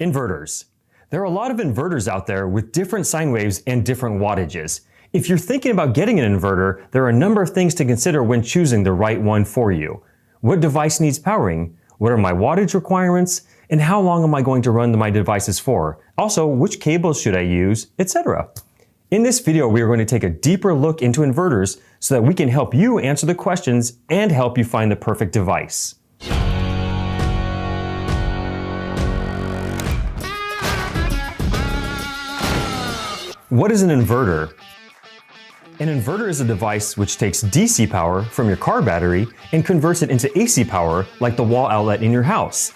Inverters. There are a lot of inverters out there with different sine waves and different wattages. If you're thinking about getting an inverter, there are a number of things to consider when choosing the right one for you. What device needs powering? What are my wattage requirements? And how long am I going to run my devices for? Also, which cables should I use, etc. In this video, we are going to take a deeper look into inverters so that we can help you answer the questions and help you find the perfect device. What is an inverter? An inverter is a device which takes DC power from your car battery and converts it into AC power like the wall outlet in your house.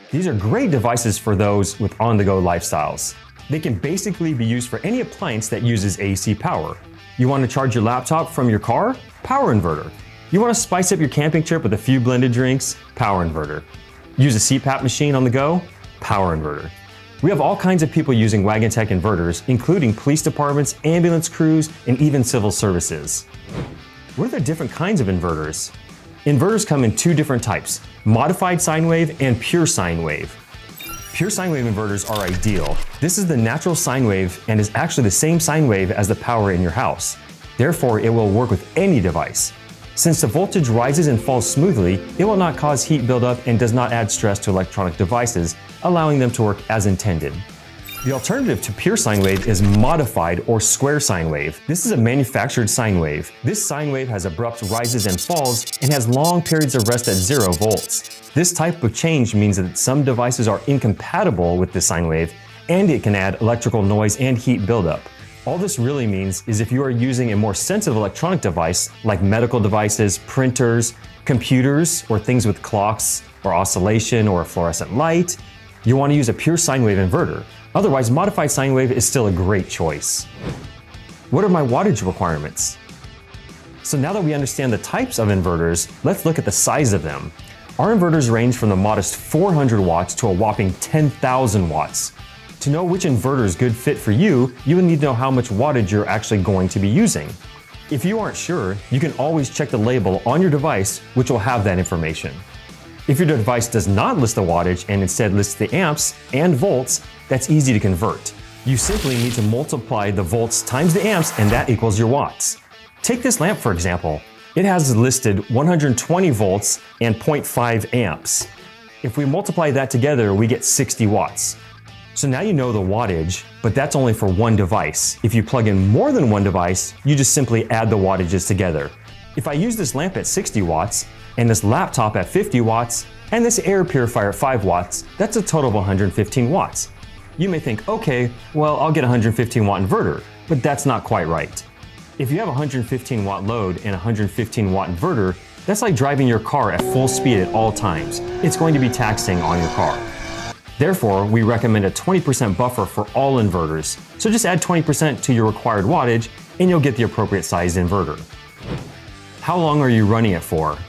These are great devices for those with on-the-go lifestyles. They can basically be used for any appliance that uses AC power. You want to charge your laptop from your car? Power inverter. You want to spice up your camping trip with a few blended drinks? Power inverter. Use a CPAP machine on the go? Power inverter. We have all kinds of people using Wagan Tech inverters, including police departments, ambulance crews, and even civil services. What are the different kinds of inverters? Inverters come in two different types, modified sine wave and pure sine wave. Pure sine wave inverters are ideal. This is the natural sine wave and is actually the same sine wave as the power in your house. Therefore, it will work with any device. Since the voltage rises and falls smoothly, it will not cause heat buildup and does not add stress to electronic devices, allowing them to work as intended. The alternative to pure sine wave is modified or square sine wave. This is a manufactured sine wave. This sine wave has abrupt rises and falls and has long periods of rest at 0 volts. This type of change means that some devices are incompatible with this sine wave, and it can add electrical noise and heat buildup. All this really means is if you are using a more sensitive electronic device like medical devices, printers, computers, or things with clocks or oscillation or a fluorescent light, you want to use a pure sine wave inverter. Otherwise, modified sine wave is still a great choice. What are my wattage requirements? So now that we understand the types of inverters, let's look at the size of them. Our inverters range from the modest 400 watts to a whopping 10,000 watts. To know which inverter is good fit for you, you will need to know how much wattage you're actually going to be using. If you aren't sure, you can always check the label on your device, which will have that information. If your device does not list the wattage and instead lists the amps and volts, that's easy to convert. You simply need to multiply the volts times the amps and that equals your watts. Take this lamp for example. It has listed 120 volts and 0.5 amps. If we multiply that together, we get 60 watts. So now you know the wattage, but that's only for one device. If you plug in more than one device, you just simply add the wattages together. If I use this lamp at 60 watts, and this laptop at 50 watts, and this air purifier at 5 watts, that's a total of 115 watts. You may think, okay, well, I'll get a 115 watt inverter, but that's not quite right. If you have a 115 watt load and a 115 watt inverter, that's like driving your car at full speed at all times. It's going to be taxing on your car. Therefore, we recommend a 20% buffer for all inverters. So just add 20% to your required wattage and you'll get the appropriate sized inverter. How long are you running it for?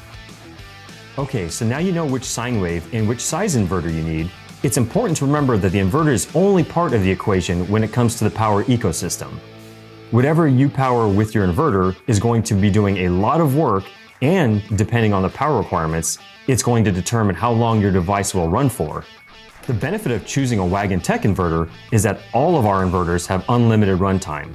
Okay, so now you know which sine wave and which size inverter you need. It's important to remember that the inverter is only part of the equation when it comes to the power ecosystem. Whatever you power with your inverter is going to be doing a lot of work, and depending on the power requirements, it's going to determine how long your device will run for. The benefit of choosing a Wagan Tech inverter is that all of our inverters have unlimited runtime.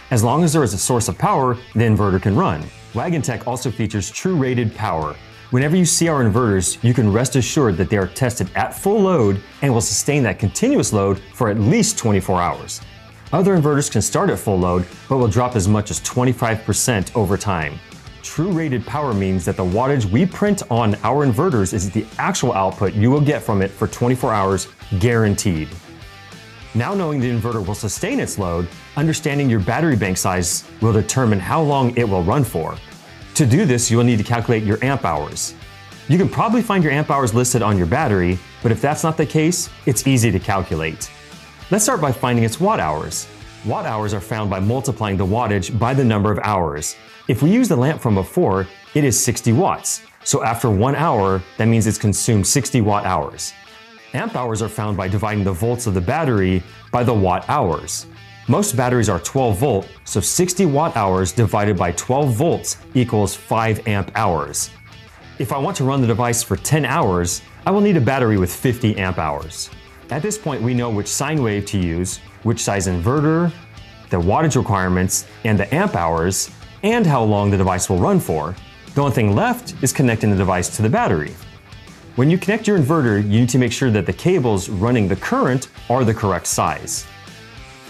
As long as there is a source of power, the inverter can run. Wagan Tech also features true rated power. Whenever you see our inverters, you can rest assured that they are tested at full load and will sustain that continuous load for at least 24 hours. Other inverters can start at full load, but will drop as much as 25% over time. True rated power means that the wattage we print on our inverters is the actual output you will get from it for 24 hours, guaranteed. Now knowing the inverter will sustain its load, understanding your battery bank size will determine how long it will run for. To do this, you will need to calculate your amp hours. You can probably find your amp hours listed on your battery, but if that's not the case, it's easy to calculate. Let's start by finding its watt hours. Watt hours are found by multiplying the wattage by the number of hours. If we use the lamp from before, it is 60 watts. So after 1 hour, that means it's consumed 60 watt hours. Amp hours are found by dividing the volts of the battery by the watt hours. Most batteries are 12 volt, so 60 watt hours divided by 12 volts equals 5 amp hours. If I want to run the device for 10 hours, I will need a battery with 50 amp hours. At this point, we know which sine wave to use, which size inverter, the wattage requirements, and the amp hours, and how long the device will run for. The only thing left is connecting the device to the battery. When you connect your inverter, you need to make sure that the cables running the current are the correct size.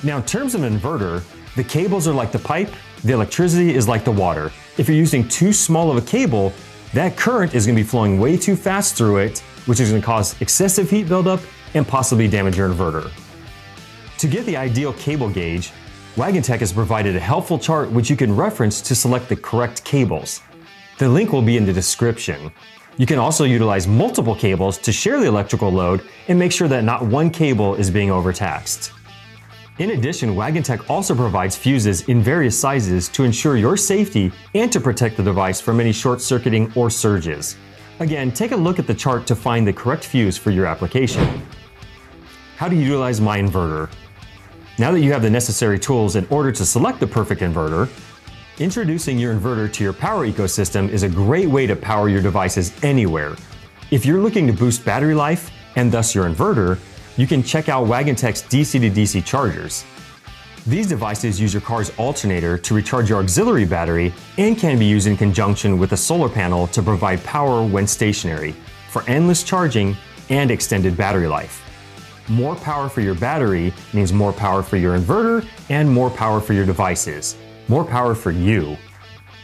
Now, in terms of an inverter, the cables are like the pipe, the electricity is like the water. If you're using too small of a cable, that current is going to be flowing way too fast through it, which is going to cause excessive heat buildup and possibly damage your inverter. To get the ideal cable gauge, Wagan Tech has provided a helpful chart which you can reference to select the correct cables. The link will be in the description. You can also utilize multiple cables to share the electrical load and make sure that not one cable is being overtaxed. In addition, Wagan Tech also provides fuses in various sizes to ensure your safety and to protect the device from any short-circuiting or surges. Again, take a look at the chart to find the correct fuse for your application. How to utilize my inverter. Now that you have the necessary tools in order to select the perfect inverter, introducing your inverter to your power ecosystem is a great way to power your devices anywhere. If you're looking to boost battery life, and thus your inverter, you can check out Wagan Tech's DC-to-DC chargers. These devices use your car's alternator to recharge your auxiliary battery and can be used in conjunction with a solar panel to provide power when stationary, for endless charging and extended battery life. More power for your battery means more power for your inverter and more power for your devices. More power for you.